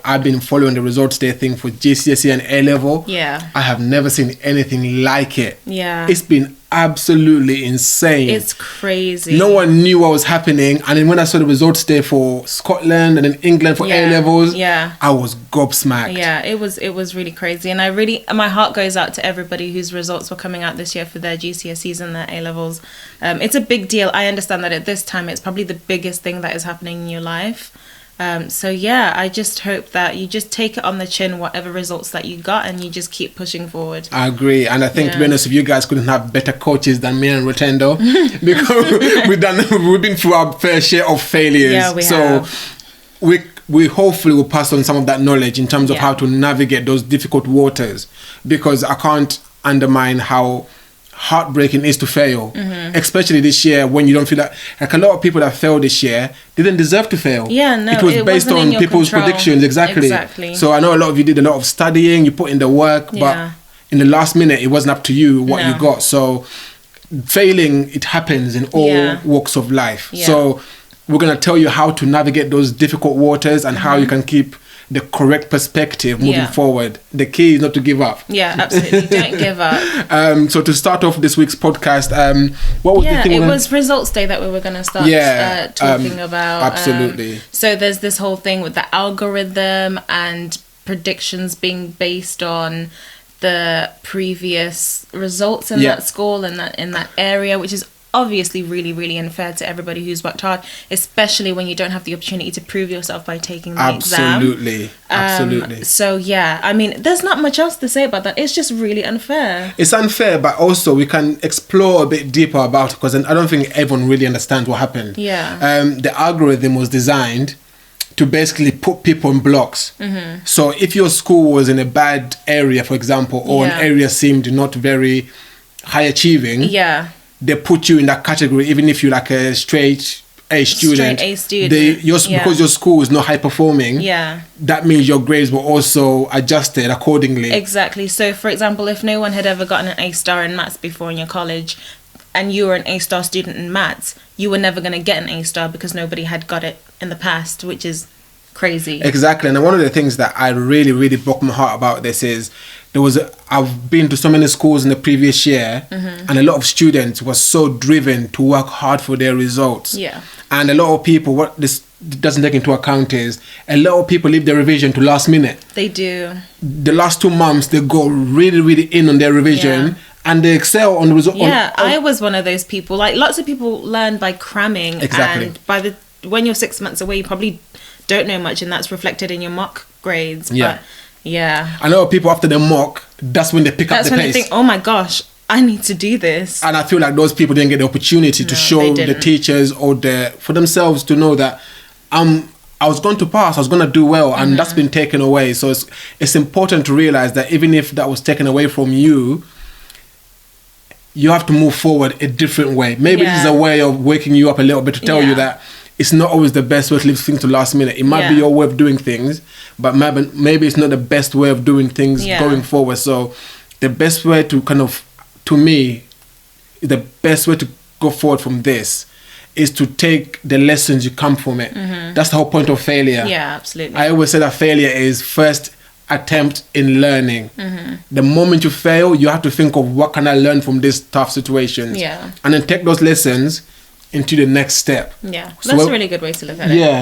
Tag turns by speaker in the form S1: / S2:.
S1: I've been following the results day thing for GCSE and A level.
S2: Yeah.
S1: I have never seen anything like it.
S2: Yeah.
S1: It's been absolutely insane.
S2: It's crazy.
S1: No one knew what was happening. And then when I saw the results day for Scotland and then England for A levels, I was gobsmacked.
S2: Yeah, it was really crazy. And my heart goes out to everybody whose results were coming out this year for their GCSEs and their A levels. It's a big deal. I understand that at this time it's probably the biggest thing that is happening in your life. So yeah, I just hope that you just take it on the chin, whatever results that you got, and you just keep pushing forward.
S1: I agree. And I think, to be honest, if you guys couldn't have better coaches than me and Rotendo, because we've been through our fair share of failures.
S2: Yeah, we have.
S1: We hopefully will pass on some of that knowledge in terms of how to navigate those difficult waters, because I can't undermine how heartbreaking is to fail, especially this year when you don't feel like a lot of people that failed this year didn't deserve to fail.
S2: It
S1: was based on people's predictions. Exactly. So I know a lot of you did a lot of studying, you put in the work, but in the last minute it wasn't up to you what you got. So failing, it happens in all walks of life. So we're going to tell you how to navigate those difficult waters and how you can keep the correct perspective moving forward. The key is not to give up.
S2: Yeah, absolutely. Don't give up.
S1: So to start off this week's podcast, what was the thing?
S2: It was results day that we were going to start talking about.
S1: Absolutely.
S2: So there's this whole thing with the algorithm and predictions being based on the previous results in that school and in that area, which is obviously really, really unfair to everybody who's worked hard, especially when you don't have the opportunity to prove yourself by taking the exam.
S1: Absolutely.
S2: So yeah, I mean, there's not much else to say about that. It's just really unfair.
S1: It's unfair, but also we can explore a bit deeper about it, because I don't think everyone really understands what happened. The algorithm was designed to basically put people in blocks. So if your school was in a bad area, for example, or an area seemed not very high achieving, they put you in that category, even if you're like a straight A student. Because your school is not high performing, that means your grades were also adjusted accordingly.
S2: Exactly. So for example, if no one had ever gotten an A star in maths before in your college, and you were an A star student in maths, you were never going to get an A star because nobody had got it in the past, which is crazy.
S1: Exactly. And one of the things that I really, really broke my heart about this is I've been to so many schools in the previous year, and a lot of students were so driven to work hard for their results. And a lot of people, what this doesn't take into account is a lot of people leave their revision to last minute.
S2: They do.
S1: The last 2 months, they go really, really in on their revision. And they excel on the result.
S2: I was one of those people. Like, lots of people learn by cramming.
S1: Exactly.
S2: And when you're 6 months away, you probably don't know much, and that's reflected in your mock grades. But I know people after the mock, that's when they pick up the pace. That's when they think, oh my gosh, I need to do this.
S1: And I feel like those people didn't get the opportunity to show the teachers or for themselves to know that I was going to pass, I was going to do well, and that's been taken away. So it's important to realize that even if that was taken away from you, you have to move forward a different way. Maybe this is a way of waking you up a little bit to tell you that it's not always the best way to leave things to last minute. It might be your way of doing things, but maybe it's not the best way of doing things going forward. So the best way to to me, the best way to go forward from this is to take the lessons you come from it. That's the whole point of failure.
S2: Yeah, absolutely.
S1: I always say that failure is first attempt in learning. The moment you fail, you have to think of what can I learn from this tough situation, and then take those lessons into the next step.
S2: That's a really good way to look at it.